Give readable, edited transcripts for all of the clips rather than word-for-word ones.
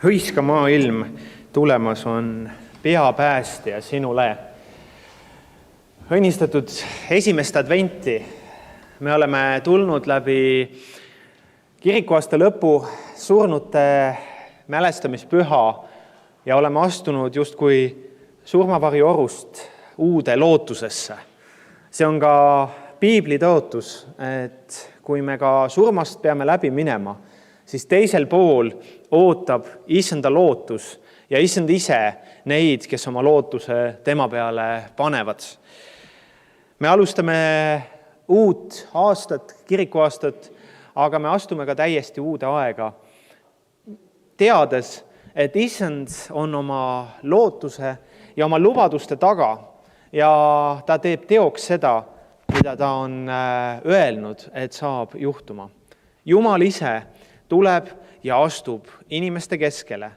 hõiska maailm, tulemas on peapäästja sinule. Õnnistatud esimest adventi. Me oleme tulnud läbi kirikuaasta lõpu surnute mälestamispüha ja oleme astunud justkui surmavari orust uude lootusesse. See on ka piibli tõotus, et kui me ka surmast peame läbi minema, siis teisel pool ootab issanda lootus ja issand ise neid, kes oma lootuse tema peale panevad. Me alustame uut aastat, kirikuaastat, aga me astume ka täiesti uude aega, teades, et issand on oma lootuse ja oma lubaduste taga ja ta teeb teoks seda, mida ta on öelnud, et saab juhtuma. Jumal ise tuleb ja astub inimeste keskele,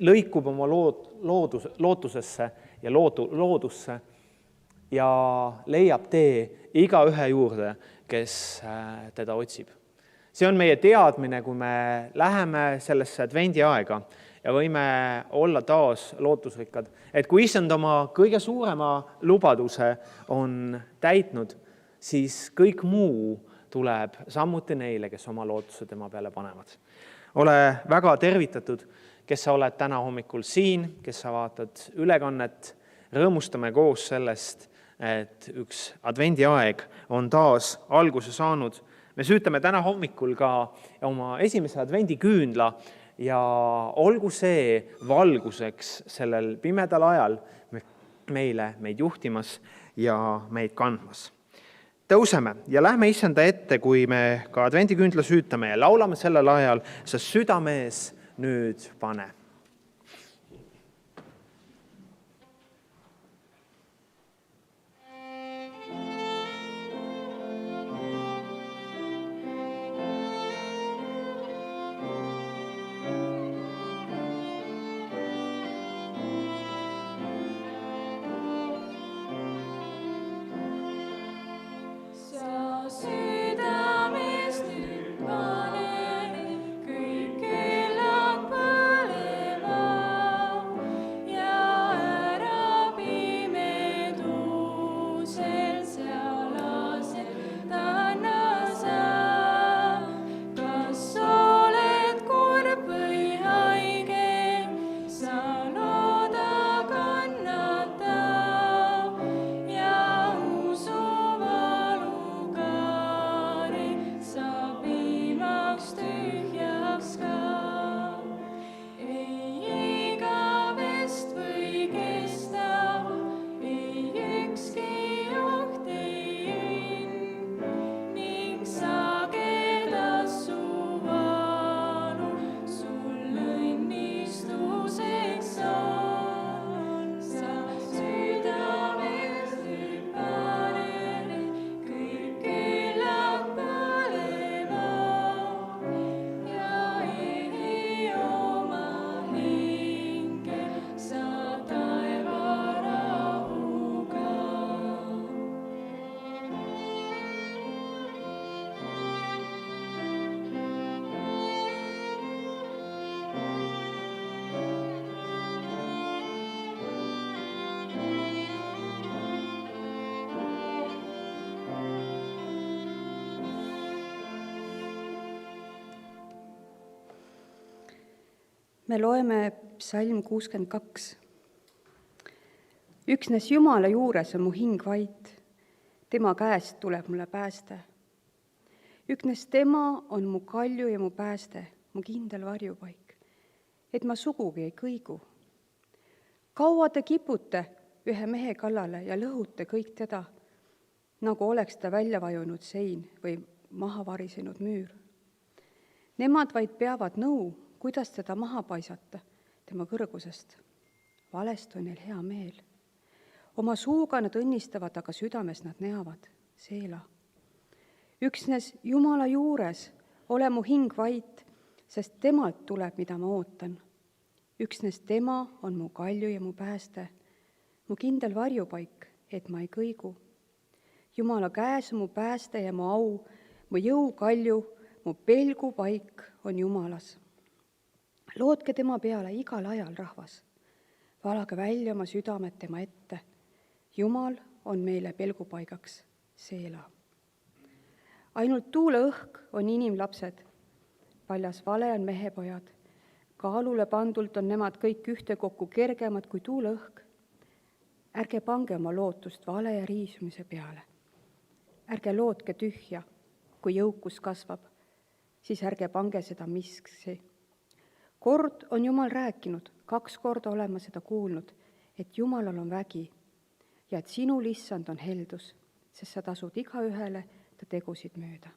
lõikub oma lootusesse ja loodusse ja leiab tee igaühe juurde, kes teda otsib. See on meie teadmine, kui me läheme sellesse advendi aega ja võime olla taas lootusrikkad, et kui issand oma kõige suurema lubaduse on täitnud, siis kõik muu tuleb samuti neile, kes oma lootuse tema peale panevad. Ole väga tervitatud, kes sa oled täna hommikul siin, kes sa vaatad ülekannet. Rõõmustame koos sellest, et üks advendi aeg on taas alguse saanud. Me süütame täna hommikul ka oma esimese advendi küünla ja olgu see valguseks sellel pimedal ajal meid juhtimas ja meid kandmas. Tõuseme ja lähme issanda ette, kui me ka advendikündla süütame ja laulame sellel ajal, sa südamees nüüd pane. Me loeme psalm 62. Üksnes Jumala juures on mu hing vait, tema käest tuleb mulle pääste. Üksnes tema on mu kalju ja mu pääste, mu kindel varjupaik, et ma sugugi ei kõigu. Kaua te kipute ühe mehe kallale ja lõhute kõik teda, nagu oleks ta välja vajunud sein või maha varisenud müür. Nemad vaid peavad nõu, kuidas teda maha paisata tema kõrgusest. Valest on neil hea meel. Oma suuga nad õnnistavad, aga südames nad neavad, seela. Üksnes Jumala juures ole mu hing vait, sest temalt tuleb, mida ma ootan. Üksnes tema on mu kalju ja mu pääste, mu kindel varjupaik, et ma ei kõigu. Jumala käes on mu pääste ja mu au, mu jõu kalju, mu pelgupaik on Jumalas. lootke tema peale igal ajal, rahvas. Valage välja oma südamed tema ette. Jumal on meile pelgupaigaks, Seela. Ainult tuuleõhk on inimlapsed, paljas vale on mehepojad. Kaalule pandult on nemad kõik ühtekokku kergemad kui tuuleõhk. Ärge pange oma lootust vale ja riisumise peale. Ärge lootke tühja, kui jõukus kasvab, siis ärge pange seda miski. Kord on Jumal rääkinud, 2 korda olen ma seda kuulnud, et Jumalal on vägi ja et sinul, Issand, on heldus, sest sa tasud igaühele ta tegusid mööda.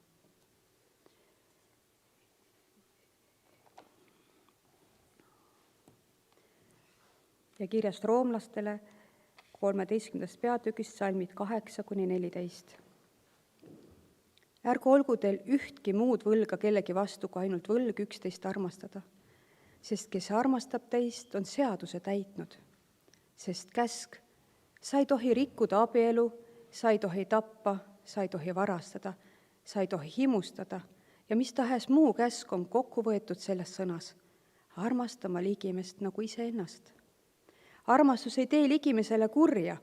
Ja kirjast roomlastele 13. peatükist salmid 8-14. Ärgu olgu teil ühtki muud võlga kellegi vastu, kui ainult võlg üksteist armastada, sest kes armastab teist, on seaduse täitnud. Sest käsk, sa ei tohi rikkuda abielu, sa ei tohi tappa, sa ei tohi varastada, sa ei tohi himustada ja mis tahes muu käsk on kokku võetud selles sõnas, armastama ligimest nagu iseennast. Armastus ei tee ligimesele kurja.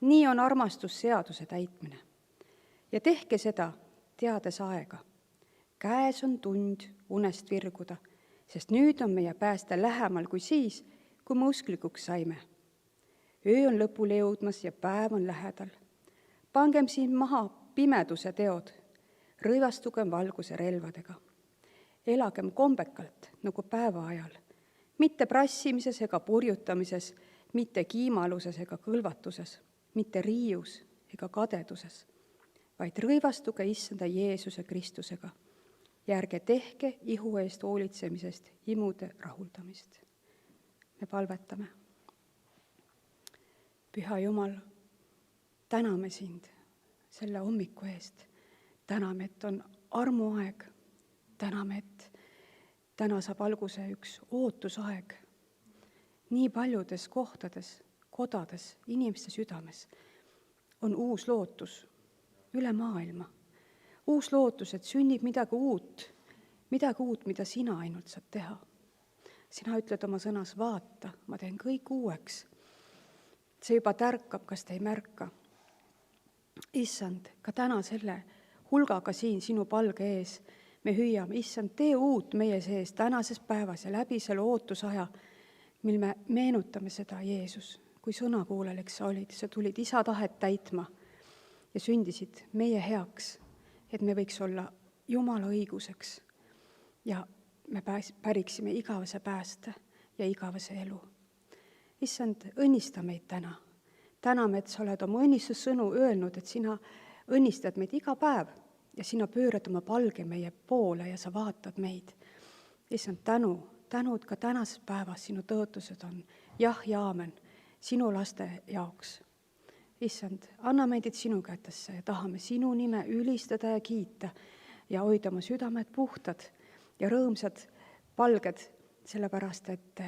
Nii on armastus seaduse täitmine. Ja tehke seda, teades aega. Käes on tund unest virguda, sest nüüd on meie pääste lähemal kui siis, kui me usklikuks saime. Öö on lõpule jõudmas ja päev on lähedal. Pangem siin maha pimeduse teod, rõivastugem valguse relvadega. Elagem kombekalt nagu päeva ajal, mitte prassimises ega purjutamises, mitte kiimaluses ega kõlvatuses, mitte riius ega kadeduses, vaid rõivastuge Issanda Jeesuse Kristusega ja ärge tehke ihu eest hoolitsemisest imude rahuldamist. Me palvetame. Püha Jumal, täname sind selle hommiku eest. Täname, et on armuaeg. Täname, et täna saab alguse üks ootusaeg. Nii paljudes kohtades, kodades, inimeste südames on uus lootus üle maailma. Uus lootus, et sünnib midagi uut, mida sina ainult saad teha. Sina ütled oma sõnas, vaata, ma teen kõik uueks. See juba tärkab, kas te ei märka. Issand, ka täna selle hulgaga siin sinu palge ees me hüüame, Issand, tee uut meie sees tänases päevas ja läbi selle ootusaja, mil me meenutame seda, Jeesus, kui sõnakuuleliks sa olid, sa tulid isa tahet täitma ja sündisid meie heaks, et me võiks olla Jumala õiguseks ja me päriksime igavese pääste ja igavese elu. Issand, õnnista meid täna. Täname, et sa oled oma õnnistussõnu öelnud, et sina õnnistad meid iga päev ja sina pöörad oma palge meie poole ja sa vaatad meid. Issand, tänud ka tänases päevas sinu tõotused on jah ja aamen sinu laste jaoks. Issand, anna meid sinu kätesse ja tahame sinu nime ülistada ja kiita ja hoida oma südamed puhtad ja rõõmsad palged, sellepärast et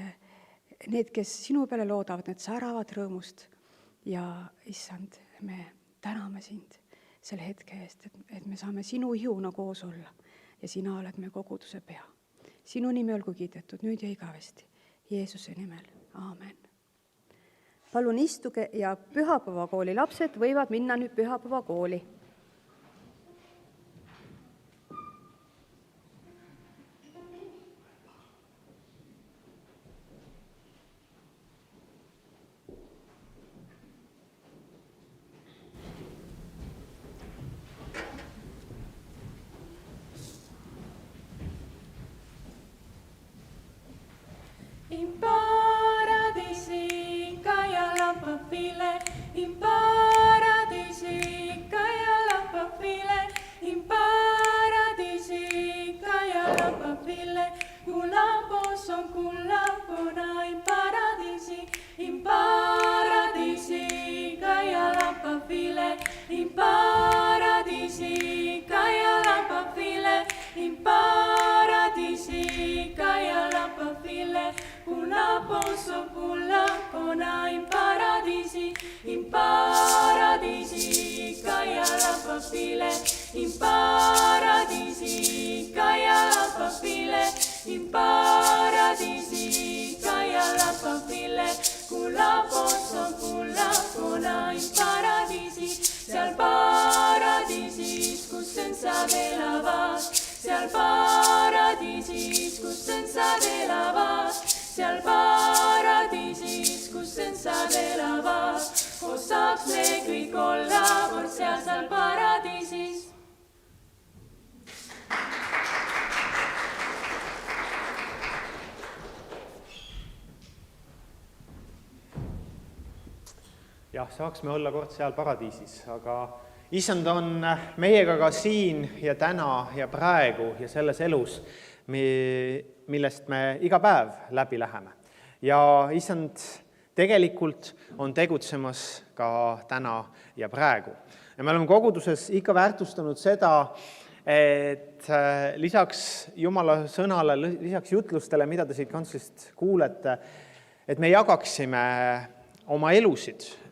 need, kes sinu peale loodavad, need säravad rõõmust. Ja Issand, me täname sind selle hetke eest, et me saame sinu ihuna koos olla ja sina oled me koguduse pea. Sinu nimi olgu kiidetud nüüd ja igavesti. Jeesuse nimel. Aamen. Palun istuge ja pühapäevakooli lapsed võivad minna nüüd pühapäevakooli. In paradisi kajala papile, in paradisi kajala papile, in paradisi kajala papile, kullapos on kullapona in paradisi kajala papile, in paradisi kajala papile, in paradisi kajala papile. Una posso kullapona in paradisi kajala papile, in paradisi kajala papile, in paradisi posso pulla cona in paradisi, seal paradiisis, kus senza vela vas, seal paradiisis, kus senza vela vas, seal paradiisis, kus senza vela vas, saaks me kõik olla kord seal paradiisis. Jah, saaks me olla kord seal paradiisis, aga Issand on meiega ka siin ja täna ja praegu ja selles elus, millest me iga päev läbi läheme. Ja Issand tegelikult on tegutsemas ka täna ja praegu. Ja me oleme koguduses ikka väärtustanud seda, et lisaks Jumala sõnale, lisaks jutlustele, mida te siit kantslist kuulete, et me jagaksime oma elusid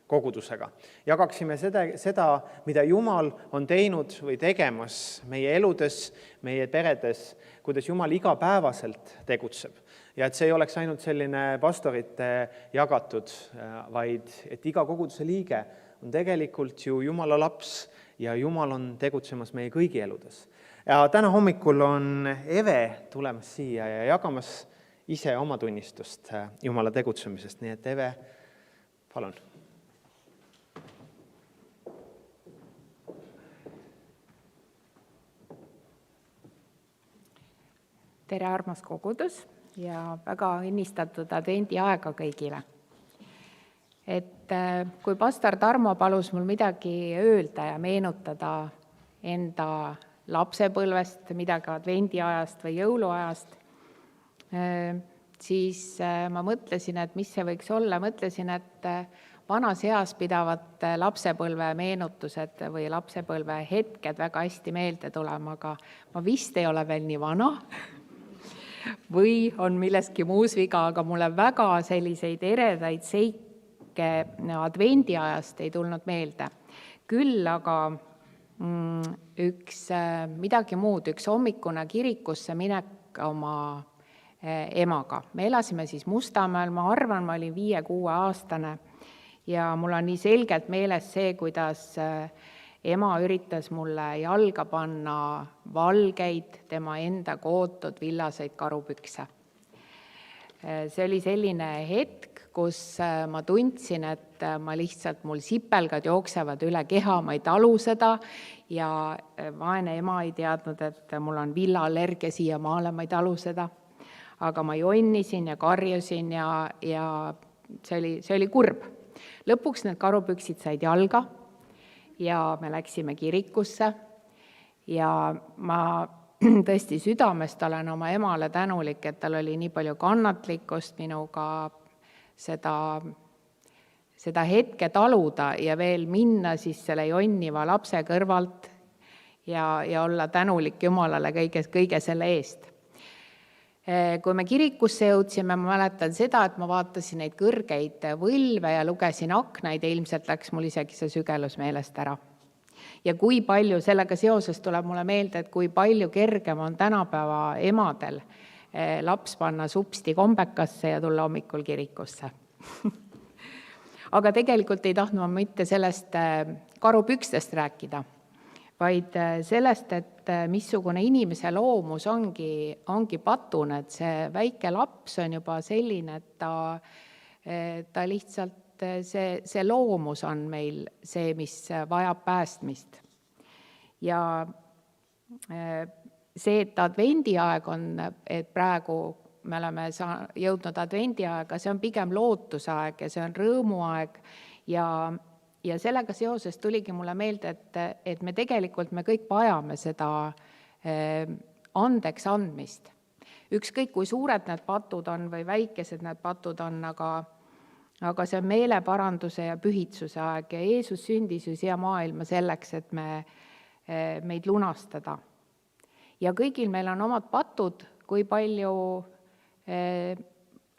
kogudusega. Jagaksime seda, mida Jumal on teinud või tegemas meie eludes, meie peredes, kuidas Jumal igapäevaselt tegutseb. Ja et see ei oleks ainult selline pastorite jagatud, vaid et iga koguduse liige on tegelikult ju Jumala laps ja Jumal on tegutsemas meie kõigi eludes. Ja täna hommikul on Eve tulemas siia ja jagamas ise oma tunnistust Jumala tegutsemisest. Nii et Eve, palun. Tere armas kogudus ja väga õnnistatud advendi aega kõigile. Et kui pastor Tarmo palus mul midagi öelda ja meenutada enda lapsepõlvest, midagi advendi ajast või jõuluajast, siis ma mõtlesin, et mis see võiks olla. Mõtlesin, et vanas eas pidavad lapsepõlve meenutused või lapsepõlve hetked väga hästi meelde tulema, aga ma vist ei ole veel nii vana või on milleski muus viga, aga mulle väga selliseid eredaid seike advendi ajast ei tulnud meelde. Küll aga midagi muud, üks hommikune kirikusse minek oma emaga. Me elasime siis Mustamäel, ma arvan, ma olin 5-6 aastane ja mul on nii selgelt meeles see, kuidas ema üritas mulle jalga panna valgeid, tema enda kootud villaseid karupükse. See oli selline hetk, kus ma tundsin, et mul sipelgad jooksevad üle keha, ma ei talu seda ja vaene ema ei teadnud, et mul on villaallergia siiamaale, ma ei talu seda. Aga ma jonnisin ja karjusin ja see oli kurb. Lõpuks need karupüksid said jalga ja me läksime kirikusse ja ma tõesti südamest olen oma emale tänulik, et tal oli nii palju kannatlikkust minuga seda hetke taluda ja veel minna siis selle jonniva lapse kõrvalt ja olla tänulik Jumalale kõige selle eest. Kui me kirikusse jõudsime, ma mäletan seda, et ma vaatasin neid kõrgeid võlve ja lugesin aknaid ja ilmselt läks mul isegi see sügelus meelest ära. Ja kui palju, sellega seoses tuleb mulle meelde, et kui palju kergem on tänapäeva emadel laps panna supsti kombekasse ja tulla hommikul kirikusse. Aga tegelikult ei tahtnud ma mitte sellest karupükstest rääkida, vaid sellest, et missugune inimese loomus ongi patune, et see väike laps on juba selline, et ta lihtsalt, see loomus on meil see, mis vajab päästmist. Ja see, et advendiaeg on, et praegu me oleme jõudnud advendiaega, see on pigem lootusaeg ja see on rõõmuaeg ja sellega seoses tuligi mulle meelde, et me tegelikult me kõik vajame seda andeks andmist. Ükskõik kui suured need patud on või väikesed need patud on, aga see on meeleparanduse ja pühitsuse aeg ja Jeesus sündis ju siia maailma selleks, et meid lunastada. Ja kõigil meil on omad patud, kui palju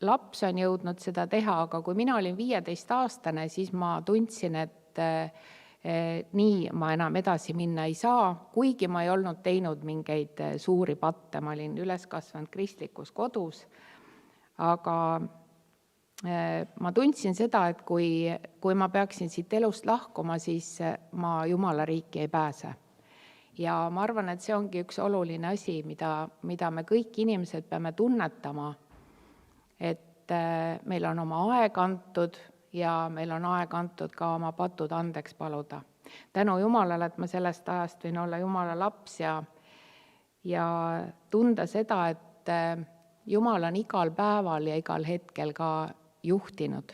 laps on jõudnud seda teha, aga kui mina olin 15-aastane, siis ma tundsin, et nii ma enam edasi minna ei saa, kuigi ma ei olnud teinud mingeid suuri patte, ma olin üles kasvanud kristlikus kodus, aga ma tundsin seda, et kui ma peaksin siit elust lahkuma, siis ma Jumala riiki ei pääse. Ja ma arvan, et see ongi üks oluline asi, mida me kõik inimesed peame tunnetama, et meil on oma aeg antud ja meil on aeg antud ka oma patud andeks paluda. Tänu Jumalale, et ma sellest ajast võin olla Jumala laps ja tunda seda, et Jumal on igal päeval ja igal hetkel ka juhtinud.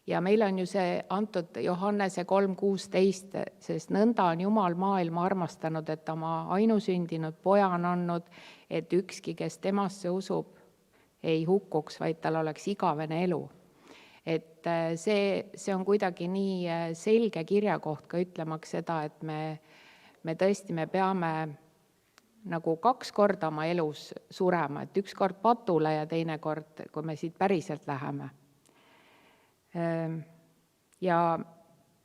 Ja meil on ju see antud Johannese 3:16, sest nõnda on Jumal maailma armastanud, et oma ainusündinud poja on andnud, et ükski, kes temasse usub, ei hukkuks, vaid tal oleks igavene elu. Et see on kuidagi nii selge kirjakoht ka ütlemaks seda, et me tõesti me peame nagu 2 korda oma elus surema, et 1 kord patule ja teine kord, kui me siit päriselt läheme. Ja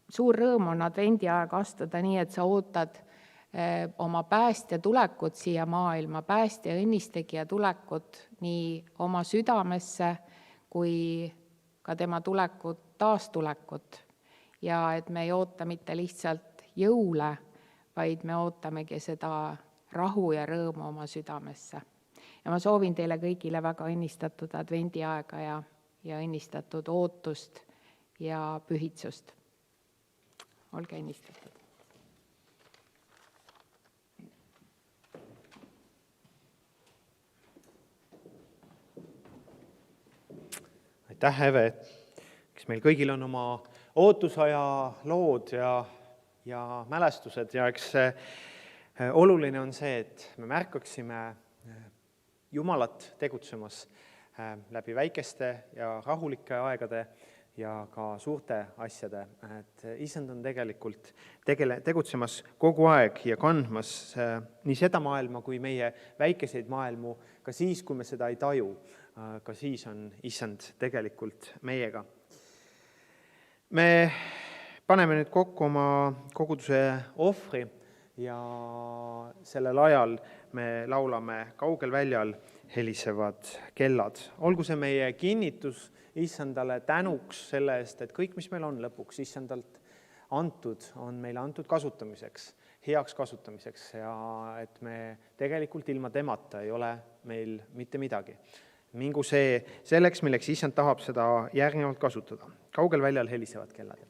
suur rõõm on advendiaeg astuda nii, et sa ootad oma päästja tulekut siia maailma, päästja õnnistegija tulekut nii oma südamesse kui ka tema tulekut, taastulekut. Ja et me ei oota mitte lihtsalt jõule, vaid me ootamegi seda rahu ja rõõmu oma südamesse. Ja ma soovin teile kõigile väga õnnistatud advendiaega ja õnnistatud ootust ja pühitsust. Olge õnnistatud. Aitäh, Eve! Eks meil kõigil on oma ootusaja lood ja mälestused ja eks oluline on see, et me märkaksime Jumalat tegutsemas läbi väikeste ja rahulike aegade ja ka suurte asjade. Et Issand on tegelikult tegutsemas kogu aeg ja kandmas nii seda maailma kui meie väikeseid maailmu, ka siis, kui me seda ei taju, ka siis on Issand tegelikult meiega. Me paneme nüüd kokku oma koguduse ohvri ja sellel ajal me laulame Kaugel väljal helisevad kellad. Olgu see meie kinnitus Issandale tänuks selle eest, et kõik, mis meil on lõpuks Issandalt antud, on meile antud kasutamiseks, heaks kasutamiseks ja et me tegelikult ilma temata ei ole meil mitte midagi. Mingu see selleks, milleks Issand tahab seda järgnevalt kasutada. Kaugel väljal helisevad kellad.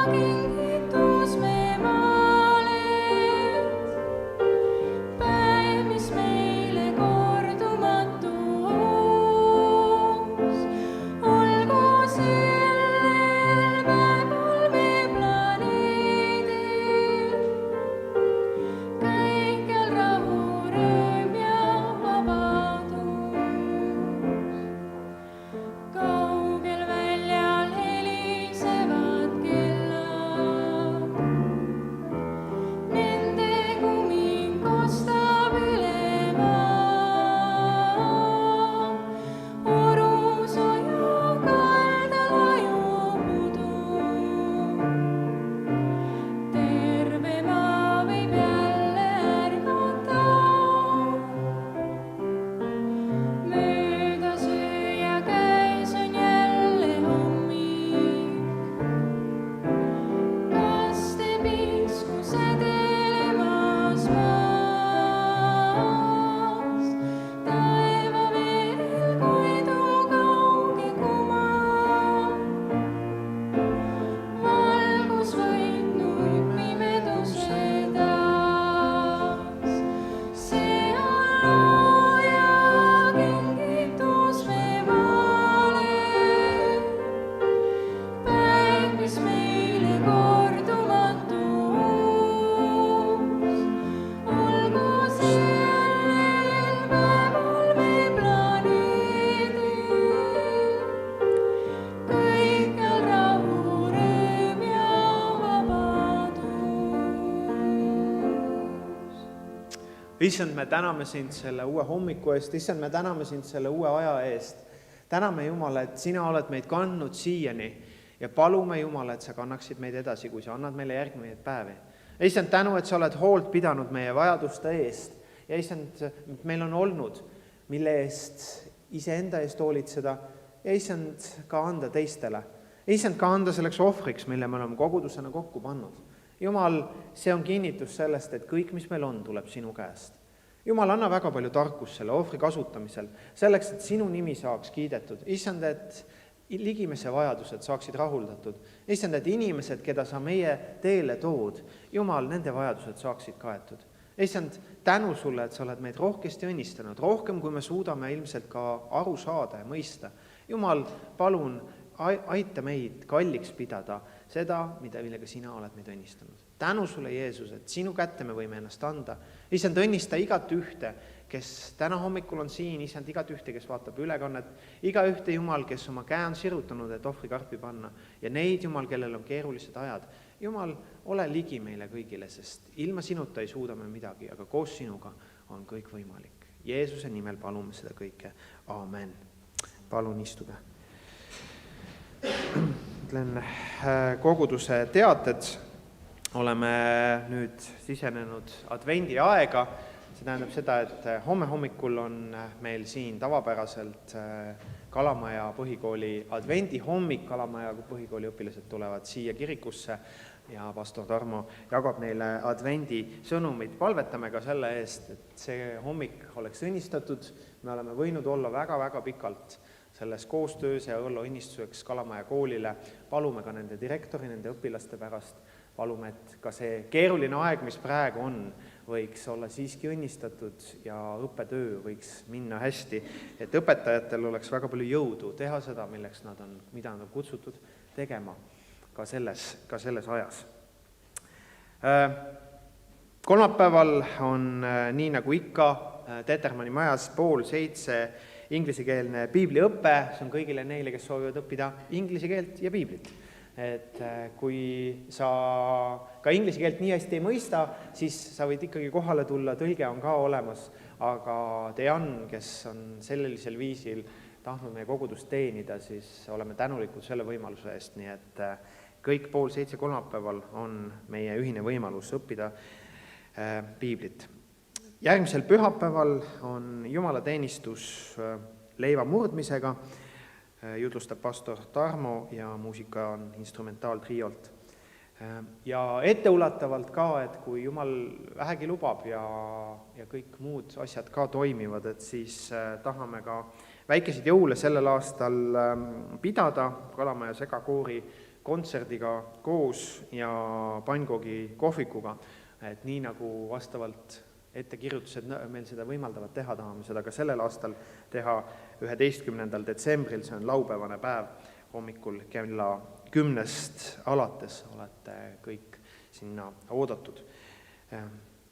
Kingitus me maale issand, me täname sind selle uue hommiku eest, issand, me täname sind selle uue aja eest. Täname, Jumal, et sina oled meid kandnud siiani ja palume, Jumal, et sa kannaksid meid edasi, kui sa annad meile järgnevaid päevi. Issand, tänu, et sa oled hoolt pidanud meie vajaduste eest ja issand, meil on olnud, mille eest iseenda eest hoolitseda ja issand, ka anda teistele. Issand, ka anda selleks ohvriks, mille me oleme kogudusena kokku pannud. Jumal, see on kinnitus sellest, et kõik, mis meil on, tuleb sinu käest. Jumal, anna väga palju tarkust selle ohvri kasutamisel, selleks, et sinu nimi saaks kiidetud. Issand, et ligimese vajadused saaksid rahuldatud. Issand, et inimesed, keda sa meie teele tood, Jumal, nende vajadused saaksid kaetud. Issand, tänu sulle, et sa oled meid rohkesti õnnistanud, rohkem, kui me suudame ilmselt ka aru saada ja mõista. Jumal, palun, aita meid kalliks pidada seda, millega sina oled meid õnnistanud. Tänu sulle, Jeesus, et sinu kätte me võime ennast anda. Issand, õnnista igat ühte, kes täna hommikul on siin, issand, igat ühte, kes vaatab ülekannet, iga ühte, Jumal, kes oma käe on sirutanud, et ohvrikarpi panna, ja neid, Jumal, kellel on keerulised ajad. Jumal, ole ligi meile kõigile, sest ilma sinuta ei suuda me midagi, aga koos sinuga on kõik võimalik. Jeesuse nimel palume seda kõike. Aamen. Palun istuge. Ütlen koguduse teated. Oleme nüüd sisenenud advendi aega. See tähendab seda, et homme hommikul on meil siin tavapäraselt Kalamaja põhikooli advendi hommik. Kalamaja põhikooli õpilased tulevad siia kirikusse ja pastor Tarmo jagab neile advendi sõnumid. Palvetame ka selle eest, et see hommik oleks õnnistatud. Me oleme võinud olla väga-väga pikalt selles koostöös ja olla õnnistuseks Kalamaja koolile. Palume ka nende direktori, nende õpilaste pärast. Palume, et ka see keeruline aeg, mis praegu on, võiks olla siiski õnnistatud ja õppetöö võiks minna hästi. Et õpetajatel oleks väga palju jõudu teha seda, mida nad on kutsutud tegema ka selles ajas. Kolmapäeval on nii nagu ikka Tetermanni majas 6:30 ingliskeelne piibliõppe. See on kõigile neile, kes soovivad õppida inglise keelt ja piiblit. Et kui sa ka inglise keelt nii hästi ei mõista, siis sa võid ikkagi kohale tulla, tõlge on ka olemas, aga Dejan, kes on sellisel viisil tahtnud meie kogudust teenida, siis oleme tänulikud selle võimaluse eest, nii et kõik 6:30 kolmapäeval on meie ühine võimalus õppida piiblit. Järgmisel pühapäeval on jumalateenistus leiva murdmisega, jutlustab pastor Tarmo ja muusika on instrumentaaltriolt. Ja etteulatavalt ka, et kui Jumal vähegi lubab ja kõik muud asjad ka toimivad, et siis tahame ka väikeseid jõule sellel aastal pidada Kalamaja segakoori kontserdiga koos ja Pankogi kohvikuga. Et nii nagu vastavalt ettekirjutused meil seda võimaldavad teha, tahame seda ka sellel aastal teha 11. detsembril, see on laupäevane päev, hommikul kella 10 alates olete kõik sinna oodatud.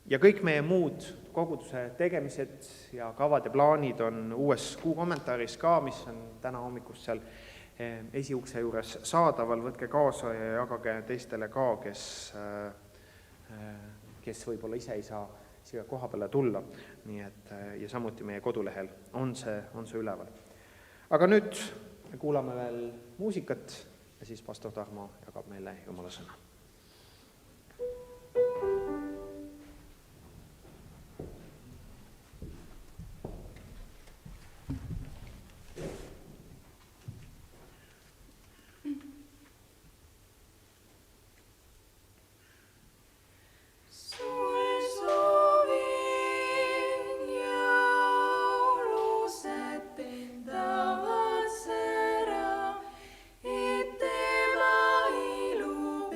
Ja kõik meie muud koguduse tegemised ja kavad ja plaanid on uues kuu kommentaaris ka, mis on täna hommikust seal esiukse juures saadaval. Võtke kaasa ja jagage teistele ka, kes võib-olla ise ei saa siia koha peale tulla. Nii et, ja samuti meie kodulehel on see üleval. Aga nüüd kuulame veel muusikat ja siis pastor Tarmo jagab meile Jumala sõna. Tema ilu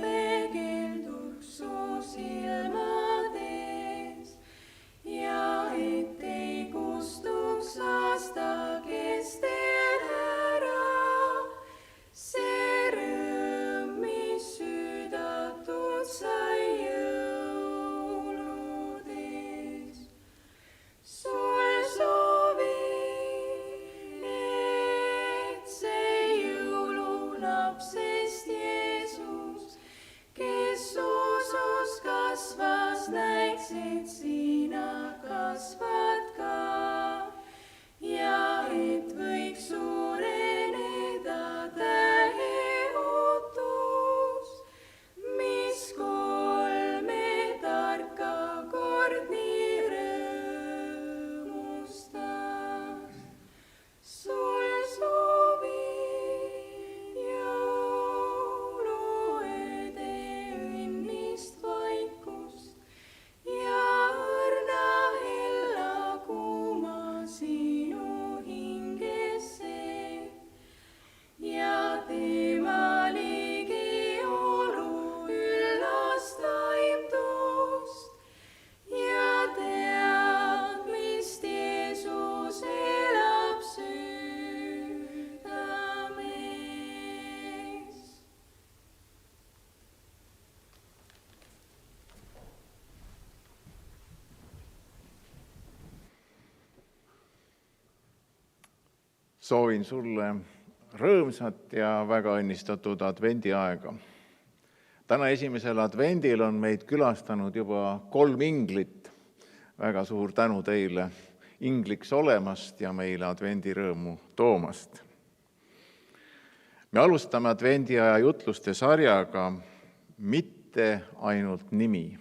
näeks, et sina kasvad ka ja et võiks suureneda täheotus, mis kolme tarka kord nii rõõmustas. Sul soovin jõuluööde õnnist vaikust ja õrna ellagu ma sinu hingesse ja tema ligiolu üllast aimdust ja teadmist Jeesus elab südames. Soovin sulle rõõmsat ja väga õnnistatud advendiaega. Täna esimesel advendil on meid külastanud juba 3 inglit. Väga suur tänu teile ingliks olemast ja meile advendirõõmu toomast. Me alustame advendiaja jutluste sarjaga Mitte ainult nimi.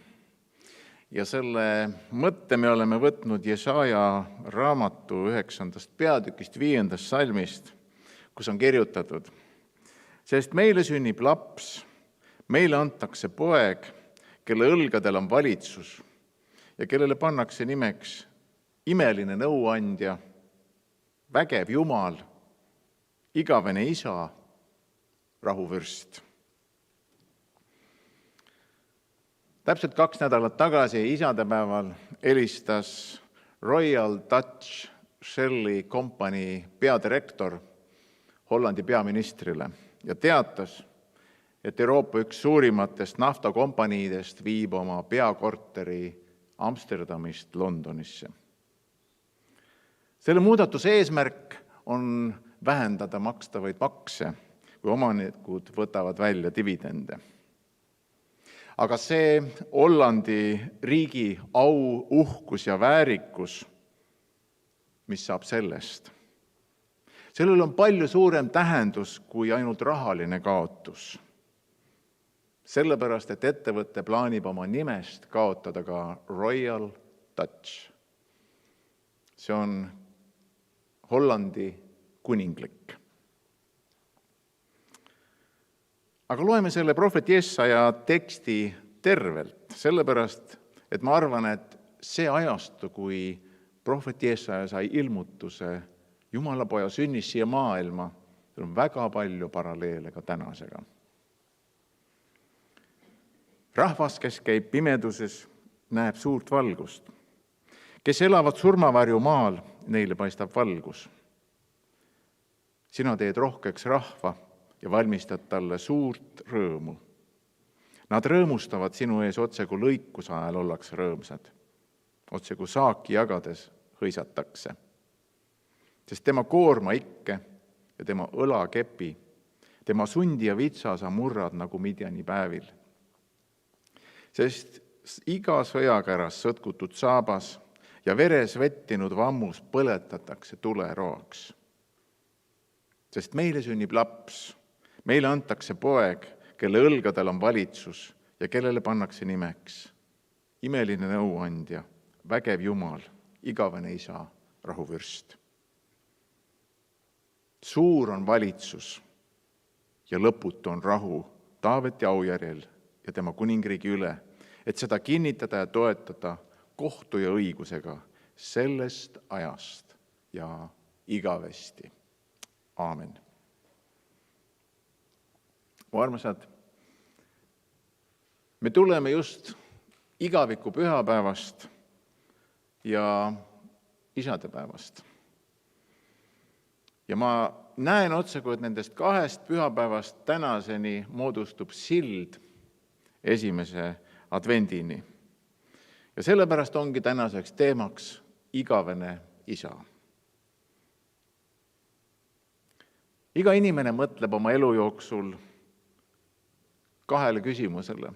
Ja selle mõtte me oleme võtnud Jesaja raamatu 9. peatükist 5. salmist, kus on kirjutatud: sest meile sünnib laps, meile antakse poeg, kelle õlgadel on valitsus ja kellele pannakse nimeks imeline nõuandja, vägev Jumal, igavene isa, rahuvürst. Täpselt 2 nädalat tagasi isadepäeval helistas Royal Dutch Shell Company peadirektor Hollandi peaministrile ja teatas, et Euroopa üks suurimatest naftakompaniidest viib oma peakorteri Amsterdamist Londonisse. Selle muudatuse eesmärk on vähendada makstavaid makse, kui omanikud võtavad välja dividende. Aga see Hollandi riigi au, uhkus ja väärikus, mis saab sellest? Sellel on palju suurem tähendus kui ainult rahaline kaotus. Sellepärast, et ettevõte plaanib oma nimest kaotada ka Royal Dutch. See on Hollandi kuninglik. Aga loeme selle prohvet Jesaja teksti tervelt, sellepärast, et ma arvan, et see ajastu, kui prohvet Jesaja sai ilmutuse Jumalapoja sünnis siia maailma, seal on väga palju paralleele ka tänasega. Rahvas, kes käib pimeduses, näeb suurt valgust. Kes elavad surmavarju maal, neile paistab valgus. Sina teed rohkeks rahva ja valmistad talle suurt rõõmu. Nad rõõmustavad sinu ees otse, kui lõikuse ajal ollakse rõõmsad. Otse, kui saaki jagades hõisatakse. Sest tema koorma ikke ja tema õlakepi, tema sundi ja vitsa sa murrad nagu Midjani päevil. Sest iga sõjakäras sõtkutud saabas ja veres vettinud vammus põletatakse tuleroaks. Sest meile sünnib laps, meile antakse poeg, kelle õlgadel on valitsus ja kellele pannakse nimeks imeline nõuandja, vägev Jumal, igavene isa, rahuvürst. Suur on valitsus ja lõputu on rahu Taaveti aujärjel ja tema kuningriigi üle, et seda kinnitada ja toetada kohtu ja õigusega sellest ajast ja igavesti. Aamen. Mu armasad, me tuleme just igaviku pühapäevast ja isadepäevast. Ja ma näen otseku, et nendest 2 pühapäevast tänaseni moodustub sild esimese advendini. Ja sellepärast ongi tänaseks teemaks igavene isa. Iga inimene mõtleb oma elu jooksul 2 küsimusele.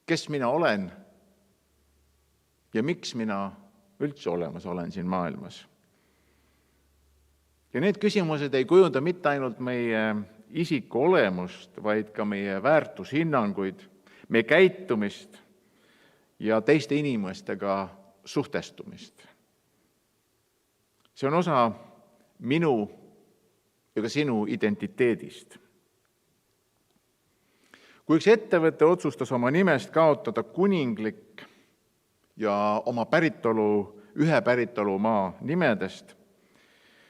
kes mina olen ja miks mina üldse olemas olen siin maailmas. Ja need küsimused ei kujunda mitte ainult meie isiku olemust, vaid ka meie väärtushinnanguid, meie käitumist ja teiste inimestega suhtestumist. See on osa minu ja ka sinu identiteedist. Kui üks ettevõte otsustas oma nimest kaotada kuninglik ja oma ühe päritolumaa nimedest,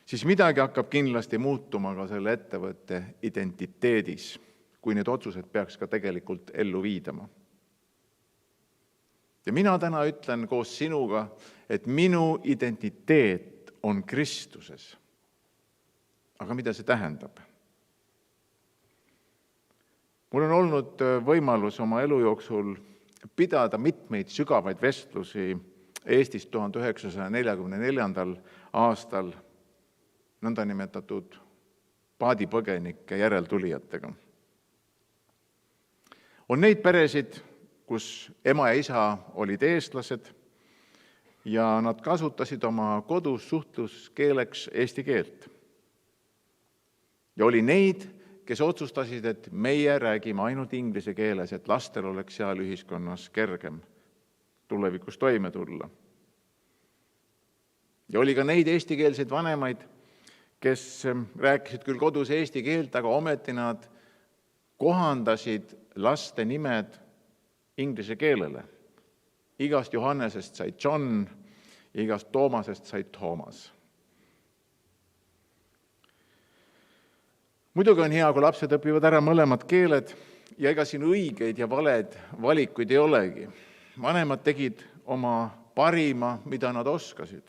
siis midagi hakkab kindlasti muutuma ka selle ettevõtte identiteedis, kui need otsused peaks ka tegelikult ellu viidama. Ja mina täna ütlen koos sinuga, et minu identiteet on Kristuses. Aga mida see tähendab? Mul on olnud võimalus oma elu jooksul pidada mitmeid sügavaid vestlusi Eestis 1944. aastal nõndanimetatud paadipõgenike järeltulijatega. On neid peresid, kus ema ja isa olid eestlased ja nad kasutasid oma kodus suhtluskeeleks eesti keelt. Ja oli neid, kes otsustasid, et meie räägime ainult inglise keeles, et lastel oleks seal ühiskonnas kergem tulevikus toime tulla. Ja oli ka neid eestikeelseid vanemaid, kes rääkisid küll kodus eesti keelt, aga ometi nad kohandasid laste nimed inglise keelele. Igast Johannesest sai John, igast Toomasest sai Toomas. Muidugi on hea, kui lapsed õpivad ära mõlemad keeled ja ega siin õigeid ja valed valikuid ei olegi. Vanemad tegid oma parima, mida nad oskasid.